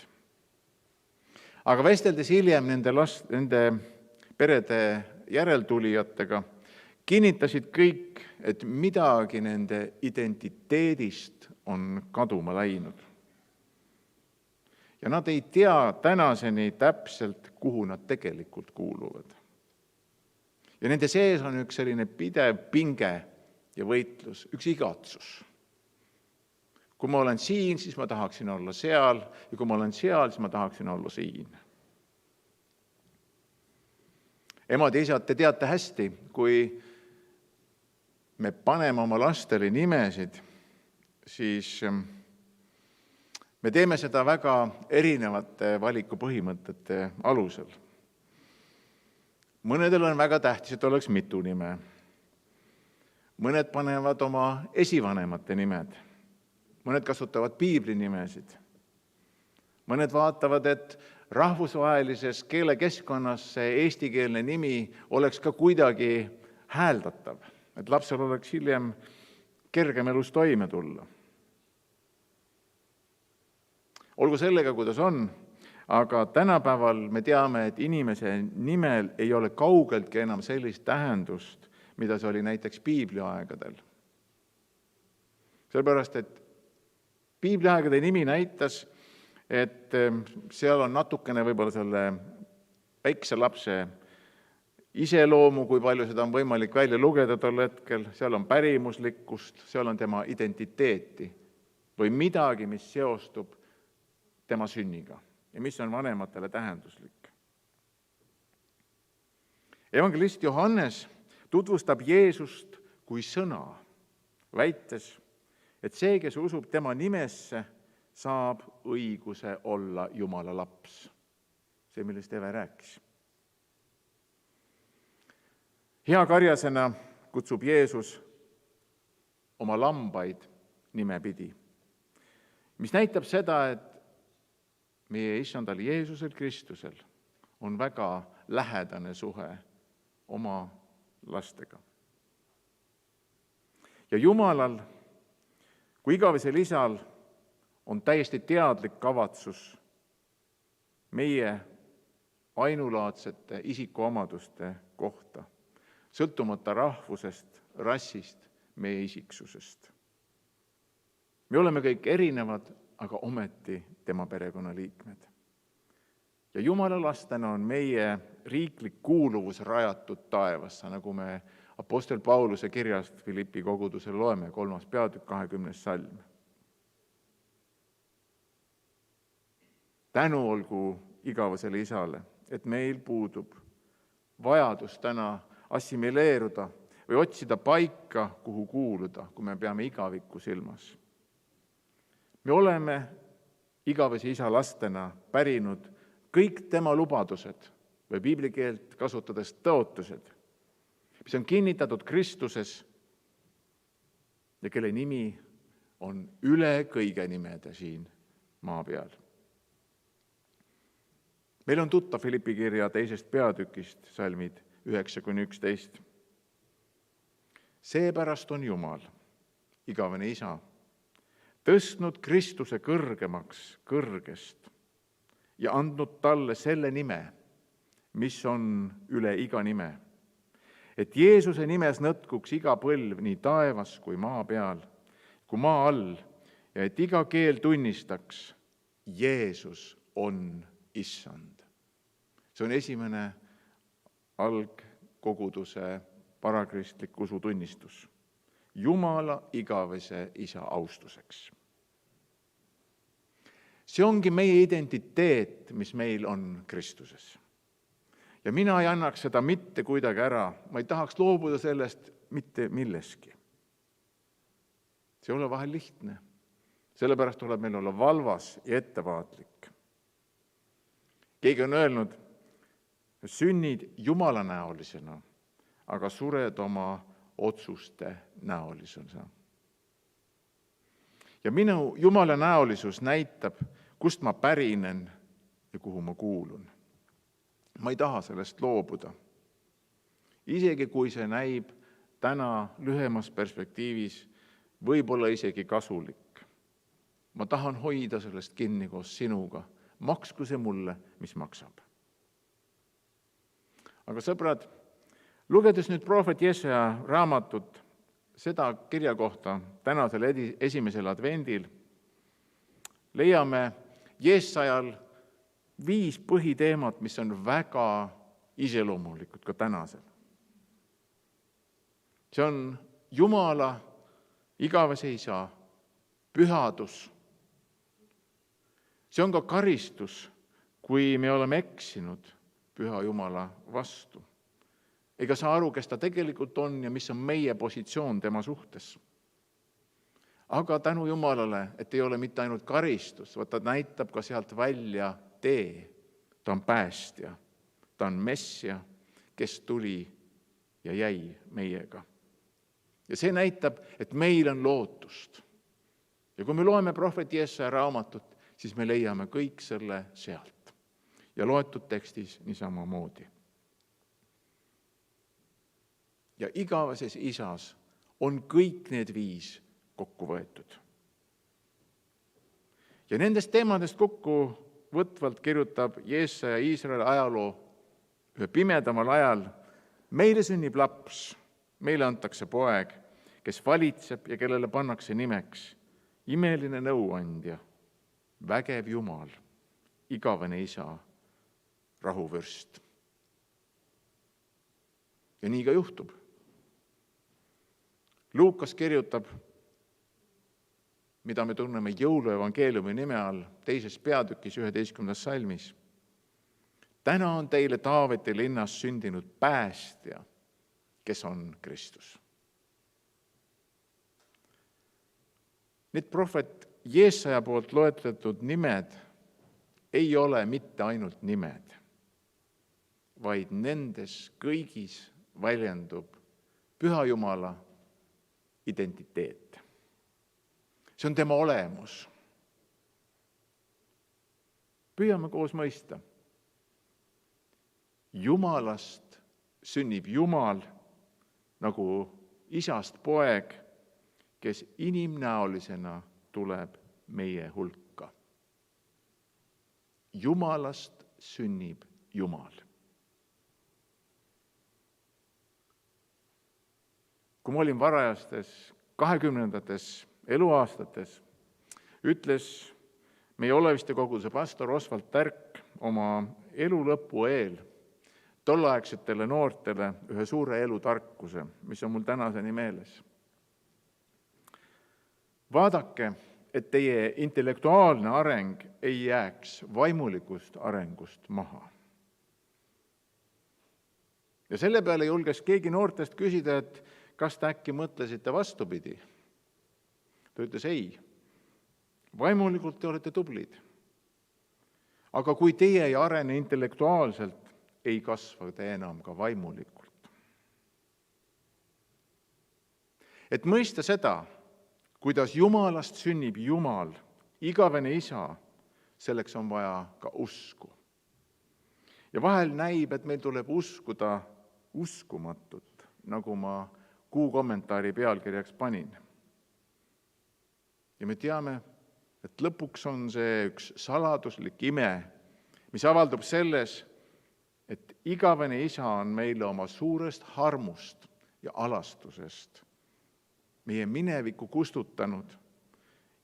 Aga vesteldes hiljem nende perede järeltulijatega, kinnitasid kõik, et midagi nende identiteedist on kaduma läinud. Ja nad ei tea tänaseni täpselt, kuhu nad tegelikult kuuluvad. Ja nende sees on üks selline pidev pinge ja võitlus, üks igatsus. Kui ma olen siin, siis ma tahaksin olla seal, ja kui ma olen seal, siis ma tahaksin olla siin. Emad ja isad, te teate hästi, kui me paneme oma lastele nimesid, siis me teeme seda väga erinevate valikupõhimõtete alusel. Mõnedel on väga tähtis, et oleks mitu nime. Mõned panevad oma esivanemate nimed. Mõned kasutavad piiblinimesid. Mõned vaatavad, et rahvusvahelises keelekeskkonnas see eestikeelne nimi oleks ka kuidagi hääldatav, et lapsel oleks hiljem kergem elus toime tulla. Olgu sellega, kuidas on, aga tänapäeval me teame, et inimese nimel ei ole kaugeltki enam sellist tähendust, mida see oli näiteks piibliaegadel. Sellepärast, et piibliaegade nimi näitas, et seal on natukene võib-olla selle väikse lapse iseloomu, kui palju seda on võimalik välja lugeda tol hetkel, seal on pärimuslikkust, seal on tema identiteeti või midagi, mis seostub tema sünniga ja mis on vanematele tähenduslik. Evangelist Johannes tutvustab Jeesust kui sõna, väites, et see, kes usub tema nimesse, saab õiguse olla Jumala laps. See, millest Eve rääkis. Hea karjasena kutsub Jeesus oma lambaid nimepidi, mis näitab seda, et meie issandal Jeesusel Kristusel on väga lähedane suhe oma lastega. Ja Jumalal, kui igavesel isal, on täiesti teadlik kavatsus meie ainulaadsete isikuomaduste kohta, sõltumata rahvusest, rassist, meie isiksusest. Me oleme kõik erinevad, aga ometi tema perekonnaliikmed. Ja Jumala lastena on meie riiklik kuuluvus rajatud taevasse, nagu me Apostel Pauluse kirjast Philippi kogudusele loeme 3. peatükk 20. salm. Tänu olgu igavesele Isale, et meil puudub vajadus täna assimileeruda või otsida paika, kuhu kuuluda, kui me peame igavikku silmas. Me oleme igavese Isa lastena pärinud kõik tema lubadused või piiblikeelt kasutades tõotused, mis on kinnitatud Kristuses ja kelle nimi on üle kõige nimede siin maa peal. Meil on tuttav Philippi kirja 2. peatükist salmid 9-11. Seepärast on Jumal, igavene Isa, tõstnud Kristuse kõrgemaks kõrgest ja andnud talle selle nime, mis on üle iga nime, et Jeesuse nimes nõtkuks iga põlv nii taevas kui maa peal, kui maa all, ja et iga keel tunnistaks, Jeesus on Issand. See on esimene algkoguduse parakristlik usutunnistus. Jumala igavese Isa austuseks. See ongi meie identiteet, mis meil on Kristuses. Ja mina ei annaks seda mitte kuidagi ära, ma ei tahaks loobuda sellest mitte milleski. See ei ole vahel lihtne, sellepärast tuleb meil olla valvas ja ettevaatlik. Keegi on öelnud, sünnid Jumala näolisena, aga sured oma otsuste näolisena. Ja minu Jumala näolisus näitab, kust ma pärinen ja kuhu ma kuulun. Ma ei taha sellest loobuda. Isegi kui see näib täna lühemas perspektiivis võib-olla isegi kasulik. Ma tahan hoida sellest kinni koos sinuga. Maksku see mulle, mis maksab. Aga sõbrad, lugedes nüüd prohvet Jesaja raamatut, seda kirja kohta tänasel esimesel advendil, leiame Jesajal 5 põhiteemat, mis on väga iseloomulikud ka tänasel. See on Jumala igavese Isa pühadus. See on ka karistus, kui me oleme eksinud püha Jumala vastu. Ega saa aru, kes ta tegelikult on ja mis on meie positsioon tema suhtes. Aga tänu Jumalale, et ei ole mitte ainult karistus, vaid ta näitab ka sealt välja tee. Ta on päästja, ta on Messia, kes tuli ja jäi meiega. Ja see näitab, et meil on lootust. Ja kui me loeme prohvet Jesaja raamatut, siis me leiame kõik selle sealt. Ja loetud tekstis niisama moodi. Ja igaveses Isas on kõik need 5 kokku võetud. Ja nendest teemadest kokku võtvalt kirjutab Jesaja Iisraeli ajaloo ühe pimedamal ajal. Meile sünnib laps, meile antakse poeg, kes valitseb ja kellele pannakse nimeks imeline nõuandja, vägev Jumal, igavene Isa, rahuvürst. Ja nii ka juhtub. Luukas kirjutab, mida me tunneme jõuluevangeeliumi nime all, 2. peatükis 11. salmis. Täna on teile Taaveti linnas sündinud päästja, kes on Kristus. Need prohvet Jesaja poolt loetletud nimed ei ole mitte ainult nimed, vaid nendes kõigis väljendub Püha Jumala identiteet. See on tema olemus. Püüame koos mõista. Jumalast sünnib Jumal nagu Isast poeg, kes inimnäolisena tuleb meie hulka. Jumalast sünnib Jumal. Kui ma olin varajastes 20. eluaastates, ütles meie Oleviste koguduse pastor Osvald Tärk oma elu lõpu eel tolleaegsetele noortele ühe suure elutarkuse, mis on mul tänaseni meeles. Vaadake, et teie intellektuaalne areng ei jääks vaimulikust arengust maha. Ja selle peale julges keegi noortest küsida, et kas te äkki mõtlesite vastupidi. Ta ütles ei, vaimulikult te olete tublid. Aga kui teie ei arene intellektuaalselt, ei kasva te enam ka vaimulikult. Et mõista seda, kuidas Jumalast sünnib Jumal, igavene Isa, selleks on vaja ka usku. Ja vahel näib, et meil tuleb uskuda uskumatut, nagu ma Kuu kommentaari pealkirjaks panin. Ja me teame, et lõpuks on see üks saladuslik ime, mis avaldub selles, et igavene Isa on meile oma suurest harmust ja alastusest meie minevikku kustutanud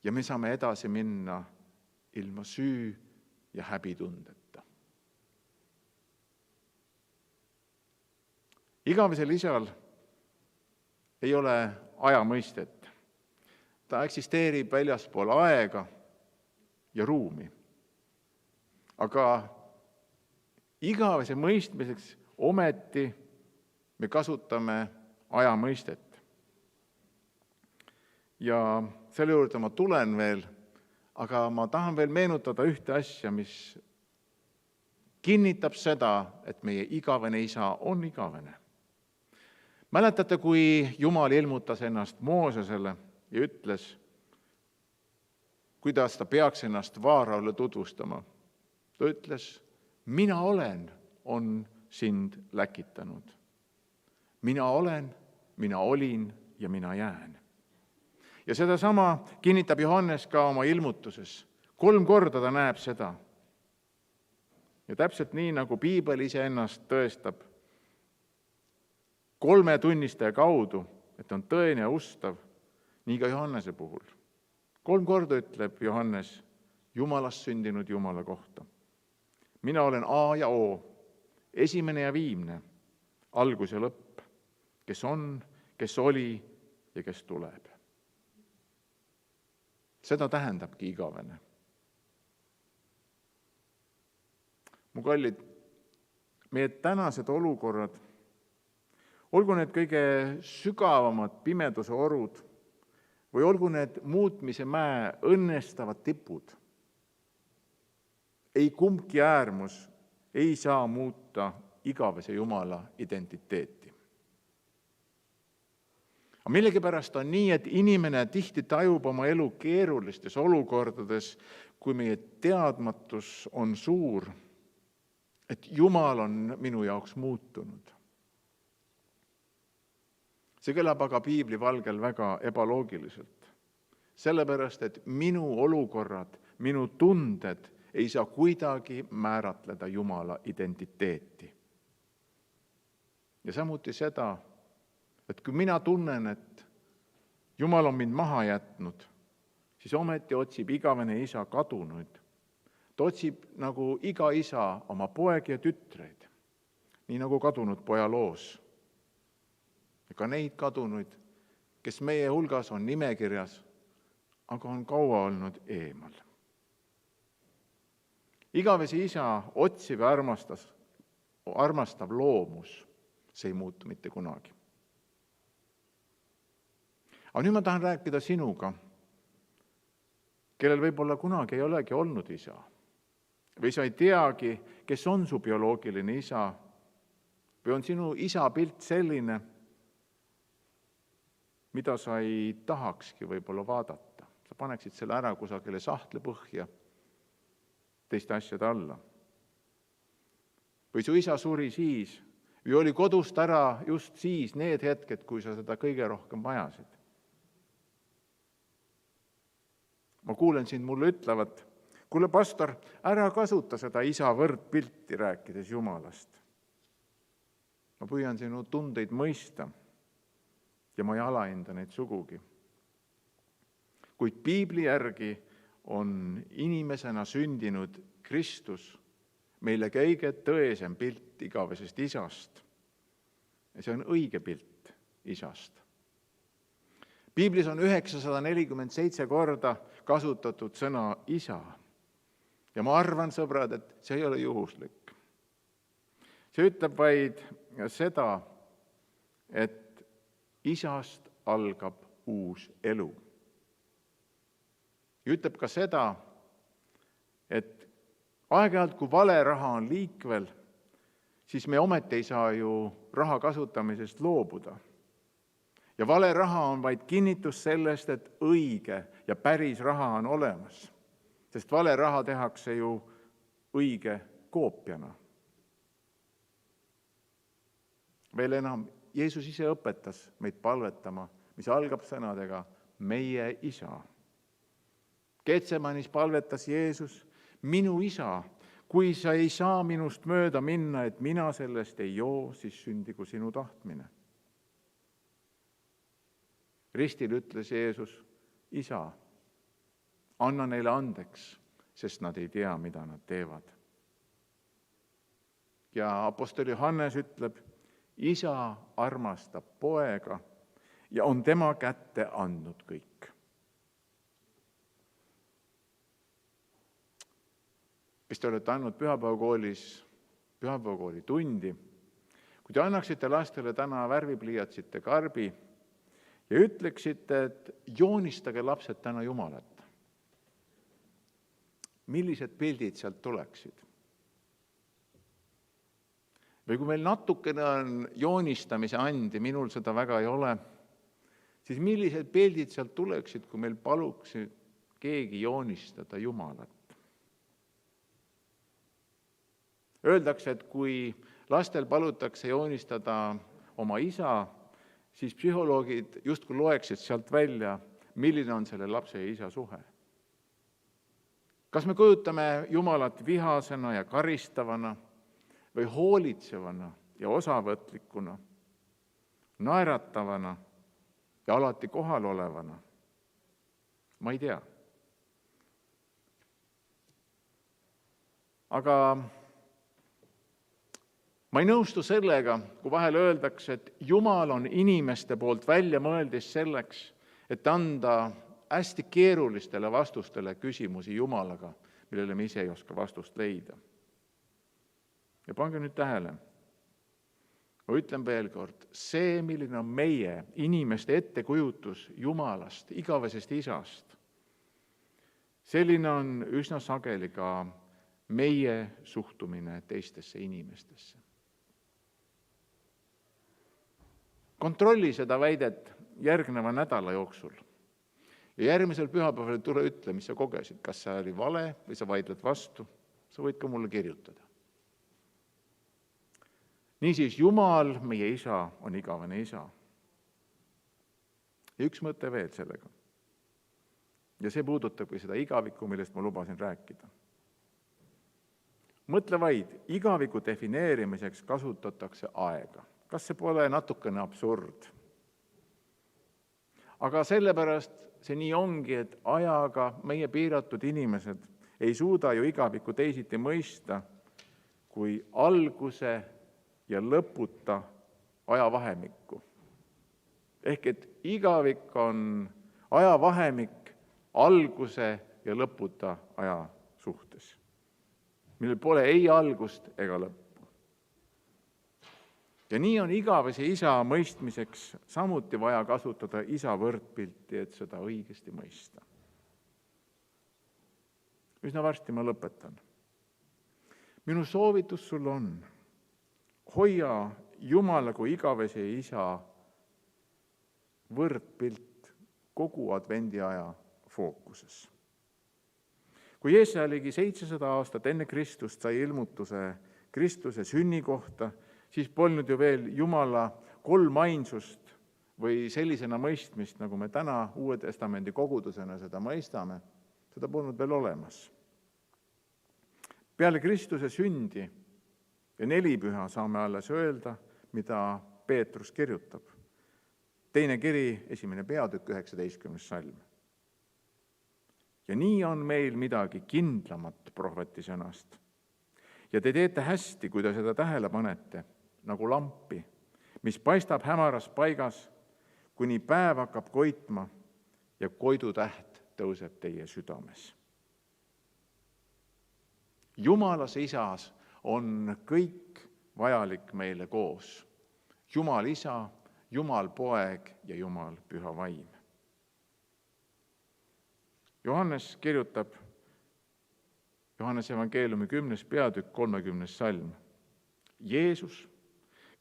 ja me saame edasi minna ilma süü ja häbitundeta. Igavesel Isal ei ole ajamõistet. Ta eksisteerib väljaspool aega ja ruumi. Aga igavese mõistmiseks ometi me kasutame ajamõistet. Ja selle juurde ma tulen veel, aga ma tahan veel meenutada ühte asja, mis kinnitab seda, et meie igavene Isa on igavene. Mäletate, kui Jumal ilmutas ennast Moosesele ja ütles, kuidas ta peaks ennast Vaaraole tutvustama. Ta ütles, mina olen, on sind läkitanud. Mina olen, mina olin ja mina jään. Ja sedasama kinnitab Johannes ka oma ilmutuses. 3 korda ta näeb seda. Ja täpselt nii, nagu Piibel ise ennast tõestab 3 tunnistaja kaudu, et on tõene ja ustav, nii ka Johannese puhul. 3 korda ütleb Johannes Jumalast sündinud Jumala kohta. Mina olen A ja O, esimene ja viimne, algus ja lõpp, kes on, kes oli ja kes tuleb. Seda tähendabki igavene. Mu kallid, meie tänased olukorrad, olgu need kõige sügavamad pimeduse orud või olgu need muutmise mäe õnnestavad tipud, ei kumbki äärmus ei saa muuta igavese Jumala identiteeti. Aga millegipärast on nii, et inimene tihti tajub oma elu keerulistes olukordades, kui meie teadmatus on suur, et Jumal on minu jaoks muutunud. See kõlab aga piibli valgel väga ebaloogiliselt. Sellepärast, et minu olukorrad, minu tunded ei saa kuidagi määratleda Jumala identiteeti. Ja samuti seda, et kui mina tunnen, et Jumal on mind maha jätnud, siis ometi otsib igavene Isa kadunuid. Ta otsib nagu iga isa oma poegi ja tütreid, nii nagu kadunud poja loos. Ja ka neid kadunuid, kes meie hulgas on nimekirjas, aga on kaua olnud eemal. Igavese Isa otsiv ja armastav loomus, see ei muutu mitte kunagi. Aga nüüd ma tahan rääkida sinuga, kellel võib-olla kunagi ei olegi olnud isa. Või sa ei teagi, kes on su bioloogiline isa. Või on sinu isa pilt selline, mida sa ei tahakski võib-olla vaadata. Sa paneksid selle ära kusagile sahtle põhja teiste asjade alla. Või su isa suri siis, või oli kodust ära just siis need hetked, kui sa seda kõige rohkem vajasid. Ma kuulen sind mulle ütlevat, kuule pastor, ära kasuta seda isa võrdpilti rääkides Jumalast. Ma püüan sinu tundeid mõista ja ma ei alahinda neid sugugi. Kuid piibli järgi on inimesena sündinud Kristus meile kõige tõesem pilt igavesest isast. Ja see on õige pilt isast. Piiblis on 947 korda kasutatud sõna isa. Ja ma arvan, sõbrad, et see ei ole juhuslik. See ütleb vaid seda, et isast algab uus elu. Ja ütleb ka seda, et aeg-ajalt, kui vale raha on liikvel, siis me ometi ei saa ju raha kasutamisest loobuda. Ja vale raha on vaid kinnitus sellest, et õige ja päris raha on olemas. Sest vale raha tehakse ju õige koopiana. Veel enam, Jeesus ise õpetas meid palvetama, mis algab sõnadega meie isa. Getsemanis palvetas Jeesus, minu isa, kui sa ei saa minust mööda minna, et mina sellest ei joo, siis sündigu sinu tahtmine. Ristil ütles Jeesus, isa, anna neile andeks, sest nad ei tea, mida nad teevad. Ja apostol Johannes ütleb, isa armastab poega ja on tema kätte andnud kõik. Kes te olete andnud pühapäevakooli tundi, kui te annaksite lastele täna värvipliiatsite karbi ja ütleksite, et joonistage lapsed täna Jumalat. Millised pildid sealt tuleksid? Või kui meil natukene on joonistamise andi, minul seda väga ei ole, siis millised pildid sealt tuleksid, kui meil paluksid keegi joonistada Jumalat? Öeldakse, et kui lastel palutakse joonistada oma isa, siis psühholoogid justkui loeksid sealt välja, milline on selle lapse ja isa suhe. Kas me kujutame Jumalat vihasena ja karistavana või hoolitsevana ja osavõtlikuna, naeratavana ja alati kohal olevana? Ma ei tea. Aga ma ei nõustu sellega, kui vahel öeldakse, et Jumal on inimeste poolt välja mõeldis selleks, et anda hästi keerulistele vastustele küsimusi Jumalaga, millele me ise ei oska vastust leida. Ja pange nüüd tähele. Ma ütlen veel kord, see, milline on meie inimeste ettekujutus Jumalast, igavesest isast, selline on üsna sageli ka meie suhtumine teistesse inimestesse. Kontrolli seda väidet järgneva nädala jooksul. Ja järgmisel pühapäeval tule ütle, mis sa kogesid, kas see oli vale või sa vaidled vastu, sa võid ka mulle kirjutada. Niisiis, Jumal, meie isa, on igavene isa. Ja üks mõte veel sellega. Ja see puudutabki seda igavikku, millest ma lubasin rääkida. Mõtle vaid, igaviku defineerimiseks kasutatakse aega. Kas see pole natukene absurd? Aga sellepärast see nii ongi, et ajaga meie piiratud inimesed ei suuda ju igavikku teisiti mõista kui alguse ja lõputa ajavahemikku. Ehk et igavik on ajavahemik alguse ja lõputa aja suhtes, millel pole ei algust ega lõppu. Ja nii on igavese isa mõistmiseks samuti vaja kasutada isa võrdpilti, et seda õigesti mõista. Üsna varsti ma lõpetan. Minu soovitus sul on, hoia Jumala kui igavese isa võrdpilt kogu advendiaja fookuses. Kui Jeesaja ligi 700 aastat enne Kristust sai ilmutuse Kristuse sünni kohta, siis polnud ju veel Jumala kolmainsust või sellisena mõistmist, nagu me täna Uue Testamendi kogudusena seda mõistame, seda polnud veel olemas. Peale Kristuse sündi ja nelipüha saame alles öelda, mida Peetrus kirjutab. Teine kiri, 1. peatükk, 19. salm. Ja nii on meil midagi kindlamat prohveti sõnast. ja te teete hästi, kui te seda tähele panete, nagu lampi, mis paistab hämaras paigas, kuni päev hakkab koitma ja koidutäht tõuseb teie südames. Jumalas Isas on kõik vajalik meile koos. Jumal Isa, Jumal Poeg ja Jumal Püha Vaim. Johannes kirjutab Johannese evangeeliumi 10. peatükk 30. salm. Jeesus,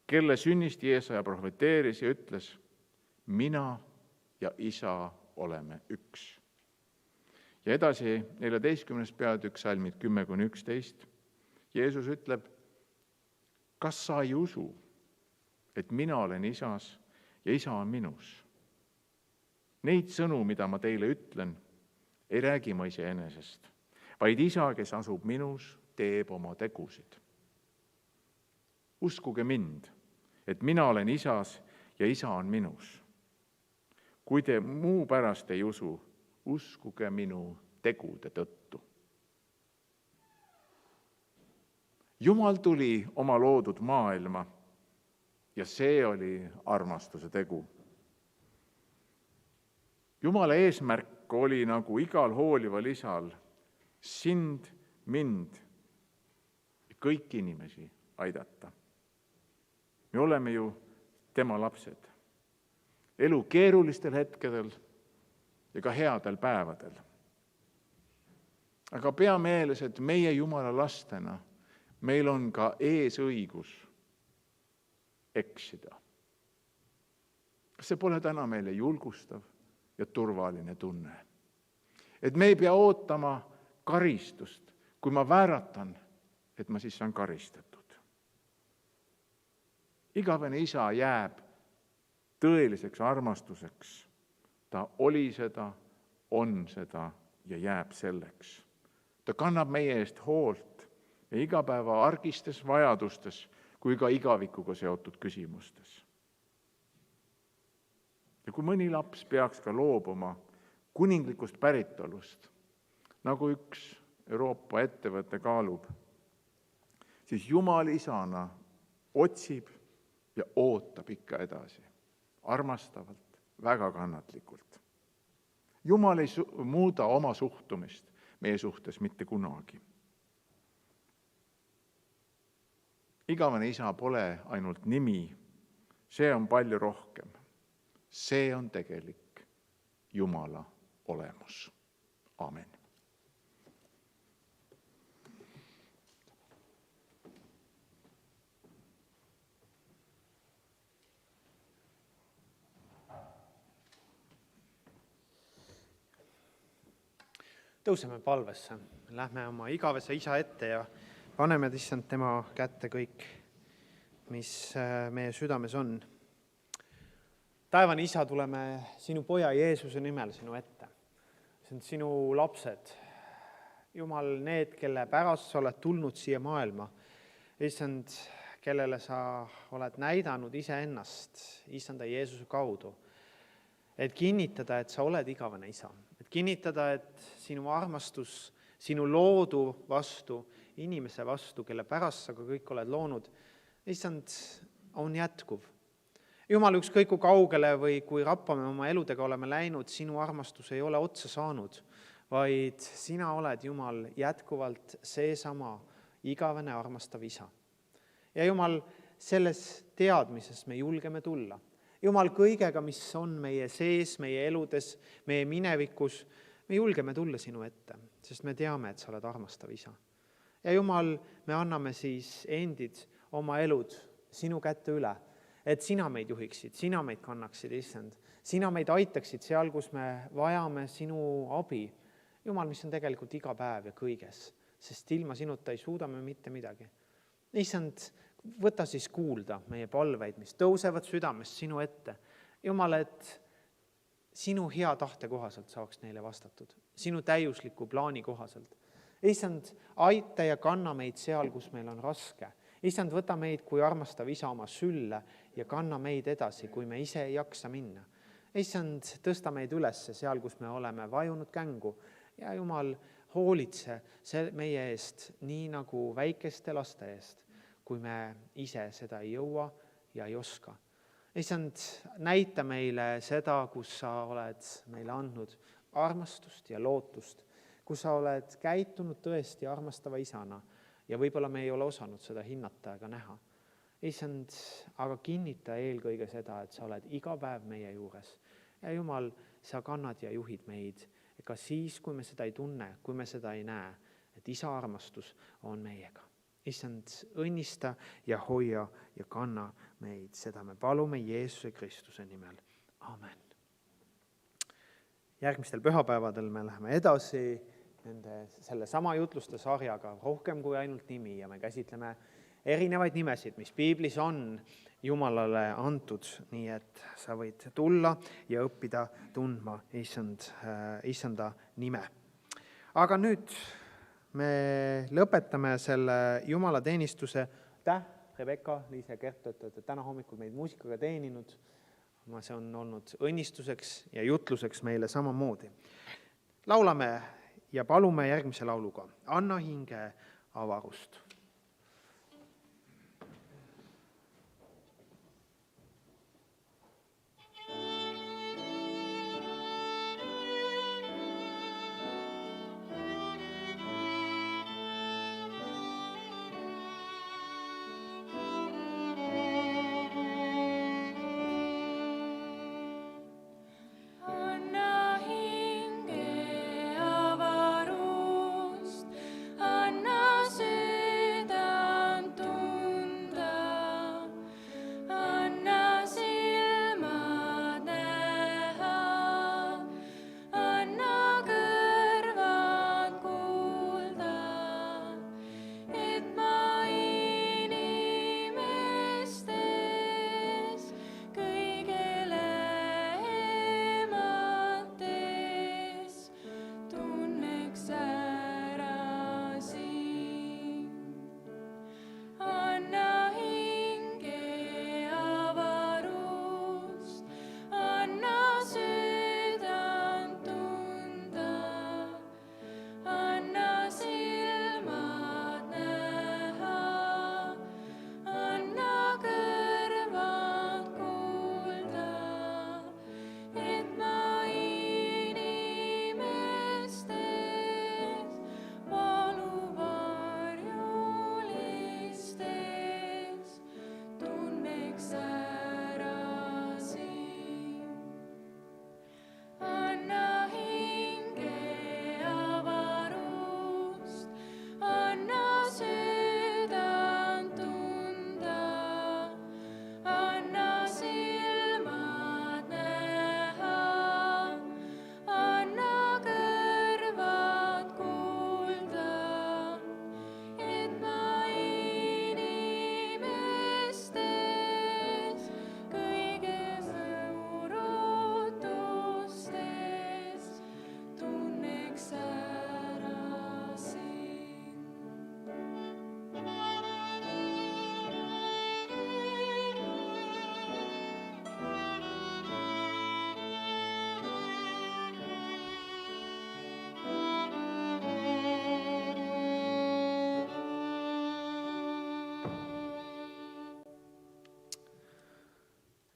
kelle sünnist Jeesaja profeteeris ja ütles, mina ja Isa oleme üks. Ja edasi 14. peatükk salmid 10-11. Jeesus ütleb, kas sa ei usu, et mina olen Isas ja Isa on minus? Neid sõnu, mida ma teile ütlen, ei räägi ma iseenesest, vaid Isa, kes asub minus, teeb oma tegusid. Uskuge mind, et mina olen Isas ja Isa on minus. Kui te muu pärast ei usu, uskuge minu tegude tõttu. Jumal tuli oma loodud maailma ja see oli armastuse tegu. Jumala eesmärk oli nagu igal hoolival isal sind, mind ja kõiki inimesi aidata. Me oleme ju tema lapsed. Elu keerulistel hetkedel ja ka headel päevadel. Aga pea meeles, et meie Jumala lastena meil on ka eesõigus eksida. Kas see pole täna meile julgustav ja turvaline tunne? Et me ei pea ootama karistust, kui ma vääratan, et ma siis saan karistatud. Igavene isa jääb tõeliseks armastuseks. Ta oli seda, on seda ja jääb selleks. Ta kannab meie eest hoolt ja igapäeva argistes vajadustes kui ka igavikuga seotud küsimustes. Ja kui mõni laps peaks ka loobuma kuninglikust päritolust, nagu üks Euroopa ettevõte kaalub, siis Jumal isana otsib ja ootab ikka edasi, armastavalt, väga kannatlikult. Jumal ei muuda oma suhtumist meie suhtes mitte kunagi. Igavene isa pole ainult nimi, see on palju rohkem. See on tegelik Jumala olemus. Amen. Tõuseme palvesse, lähme oma igavese isa ette ja paneme issand tema kätte kõik, mis meie südames on. Taevane isa, tuleme sinu poja Jeesuse nimel sinu ette. See on sinu lapsed. Jumal, need, kelle pärast sa oled tulnud siia maailma. Issand, kellele sa oled näidanud iseennast, issanda Jeesuse kaudu. Et kinnitada, et sa oled igavene isa. Et kinnitada, et sinu armastus, sinu loodu vastu, inimese vastu, kelle pärast sa ka kõik oled loonud, issand, on jätkuv. Jumal, ükskõik kui kaugele või kui rappame oma eludega oleme läinud, sinu armastus ei ole otsa saanud, vaid sina oled, Jumal, jätkuvalt seesama igavene armastav isa. Ja Jumal, selles teadmises me julgeme tulla. Jumal, kõigega, mis on meie sees, meie eludes, meie minevikus, me julgeme tulla sinu ette, sest me teame, et sa oled armastav isa. Ja Jumal, me anname siis endid oma elud sinu kätte üle, et sina meid juhiksid, sina meid kannaksid, issand. Sina meid aitaksid seal, kus me vajame sinu abi. Jumal, mis on tegelikult iga päev ja kõiges, sest ilma sinuta ei suuda me mitte midagi. Issand, võta siis kuulda meie palveid, mis tõusevad südamest sinu ette. Jumal, et sinu hea tahte kohaselt saaks neile vastatud, sinu täiusliku plaani kohaselt. Issand, aita ja kanna meid seal, kus meil on raske. Issand, võta meid kui armastav isa oma sülle ja kanna meid edasi, kui me ise ei jaksa minna. Issand, tõsta meid üles seal, kus me oleme vajunud kängu. Ja Jumal, hoolitse meie eest nii nagu väikeste laste eest, kui me ise seda ei jõua ja ei oska. Issand, näita meile seda, kus sa oled meile andnud armastust ja lootust, kus sa oled käitunud tõesti armastava isana ja võib-olla me ei ole osanud seda hinnata ega näha. Issand, aga kinnita eelkõige seda, et sa oled iga päev meie juures. Ja Jumal, sa kannad ja juhid meid, ka siis, kui me seda ei tunne, kui me seda ei näe, et isa armastus on meiega. Issand, õnnista ja hoia ja kanna meid. Seda me palume Jeesuse Kristuse nimel. Amen. Järgmistel pühapäevadel me läheme edasi selle sama jutluste sarjaga rohkem kui ainult nimi ja me käsitleme erinevaid nimesid, mis piiblis on Jumalale antud, nii et sa võid tulla ja õppida tundma issanda nime. Aga nüüd me lõpetame selle jumalateenistuse. Rebecca, Liise, Gert, et olete täna hommikul meid muusikaga teeninud. See on olnud õnnistuseks ja jutluseks meile samamoodi. Laulame ja palume järgmise lauluga. Anna hinge avarust.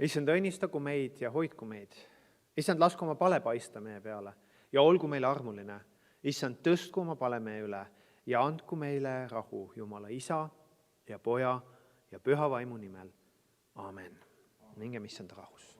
Issand, õnnistagu meid ja hoidku meid. Issand, lasku oma pale paista meie peale ja olgu meile armuline. Issand, tõstku oma pale meie üle ja andku meile rahu Jumala Isa ja Poja ja Püha Vaimu nimel. Amen. Mingem issand rahus.